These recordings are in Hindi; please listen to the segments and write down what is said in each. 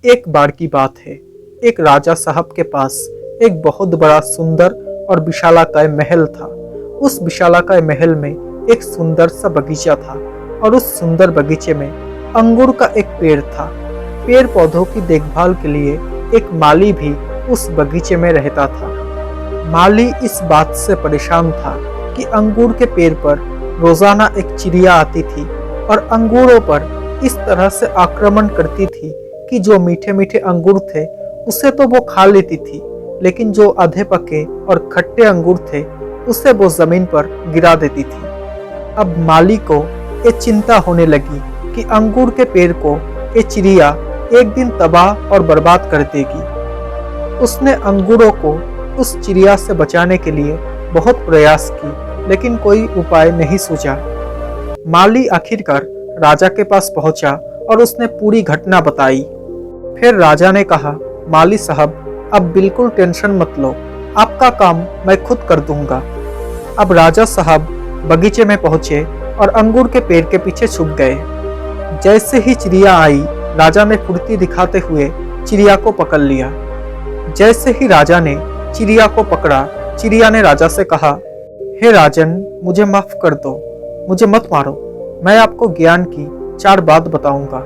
एक बार की बात है, एक राजा साहब के पास एक बहुत बड़ा सुंदर और विशालाकाय महल था। उस विशालाकाय महल में एक सुंदर सा बगीचा था और उस सुंदर बगीचे में अंगूर का एक पेड़ था। पेड़ पौधों की देखभाल के लिए एक माली भी उस बगीचे में रहता था। माली इस बात से परेशान था कि अंगूर के पेड़ पर रोजाना एक चिड़िया आती थी और अंगूरों पर इस तरह से आक्रमण करती थी कि जो मीठे मीठे अंगूर थे उसे तो वो खा लेती थी, लेकिन जो आधे पके और खट्टे अंगूर थे उसे वो जमीन पर गिरा देती थी। अब माली को ये चिंता होने लगी कि अंगूर के पेड़ को ये चिड़िया एक दिन तबाह और बर्बाद कर देगी। उसने अंगूरों को उस चिड़िया से बचाने के लिए बहुत प्रयास की, लेकिन कोई उपाय नहीं सूझा। माली आखिरकार राजा के पास पहुंचा और उसने पूरी घटना बताई। फिर राजा ने कहा, माली साहब, अब बिल्कुल टेंशन मत लो, आपका काम मैं खुद कर दूंगा। अब राजा साहब बगीचे में पहुंचे और अंगूर के पेड़ के पीछे छुप गए। जैसे ही चिड़िया आई, राजा ने फुर्ती दिखाते हुए चिड़िया को पकड़ लिया। जैसे ही राजा ने चिड़िया को पकड़ा, चिड़िया ने राजा से कहा, हे राजन, मुझे माफ कर दो, मुझे मत मारो, मैं आपको ज्ञान की 4 बात बताऊंगा।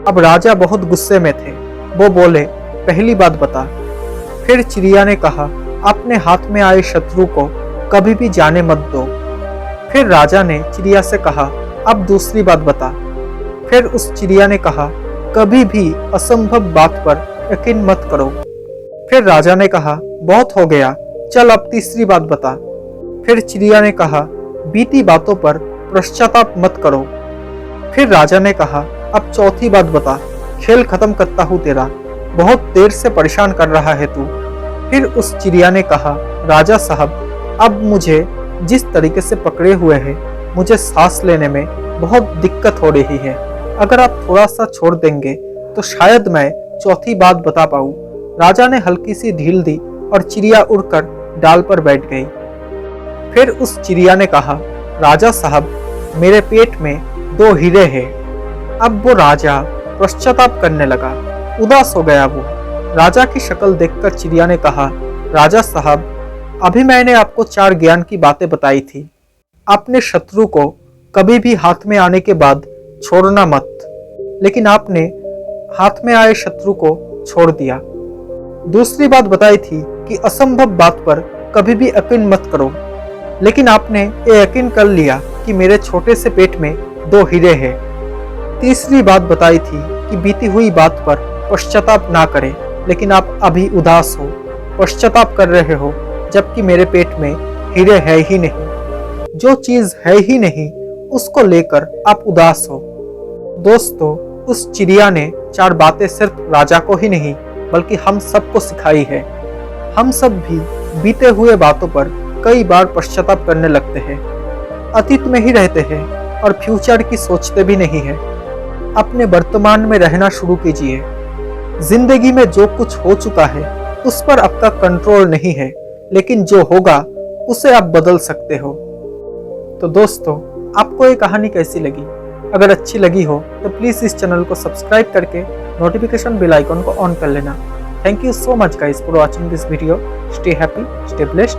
अब राजा बहुत गुस्से में थे। वो बोले, पहली बात बता। फिर चिड़िया ने कहा, अपने हाथ में आए शत्रु को कभी भी जाने मत दो। फिर राजा ने चिड़िया से कहा, अब दूसरी बात बता। फिर उस चिड़िया ने कहा, कभी भी असंभव बात पर यकीन मत करो। फिर राजा ने कहा, बहुत हो गया, चल अब तीसरी बात बता। फिर चिड़िया ने कहा, बीती बातों पर पश्चाताप मत करो। फिर राजा ने कहा, अब चौथी बात बता, खेल खत्म करता हूँ तेरा, बहुत देर से परेशान कर रहा है तू। फिर उस चिड़िया ने कहा, राजा साहब, अब मुझे जिस तरीके से पकड़े हुए हैं, मुझे सांस लेने में बहुत दिक्कत हो रही है। अगर आप थोड़ा सा छोड़ देंगे तो शायद मैं चौथी बात बता पाऊँ। राजा ने हल्की सी ढील दी और चिड़िया उड़कर डाल पर बैठ गई। फिर उस चिड़िया ने कहा, राजा साहब, मेरे पेट में 2 हीरे हैं। अब वो राजा पश्चाताप करने लगा, उदास हो गया वो। राजा की शक्ल देखकर चिड़िया ने कहा, राजा साहब, अभी मैंने आपको 4 ज्ञान की बातें बताई थी। अपने शत्रु को कभी भी हाथ में आने के बाद छोड़ना मत, लेकिन आपने हाथ में आए शत्रु को छोड़ दिया। दूसरी बात बताई थी कि असंभव बात पर कभी भी यकीन मत करो, लेकिन आपने ये यकीन कर लिया कि मेरे छोटे से पेट में 2 हीरे हैं। तीसरी बात बताई थी कि बीती हुई बात पर पश्चाताप ना करें, लेकिन आप अभी उदास हो, पश्चाताप कर रहे हो, जबकि मेरे पेट में हीरे है ही नहीं। जो चीज है ही नहीं उसको लेकर आप उदास हो। दोस्तों, उस चिड़िया ने 4 बातें सिर्फ राजा को ही नहीं बल्कि हम सबको सिखाई है। हम सब भी बीते हुए बातों पर कई बार पश्चाताप करने लगते हैं, अतीत में ही रहते हैं और फ्यूचर की सोचते भी नहीं है। अपने वर्तमान में रहना शुरू कीजिए। जिंदगी में जो कुछ हो चुका है उस पर आपका कंट्रोल नहीं है, लेकिन जो होगा उसे आप बदल सकते हो। तो दोस्तों, आपको ये कहानी कैसी लगी? अगर अच्छी लगी हो तो प्लीज़ इस चैनल को सब्सक्राइब करके नोटिफिकेशन बेल आइकन को ऑन कर लेना। Thank you so much guys for watching this video. Stay happy, stay blessed.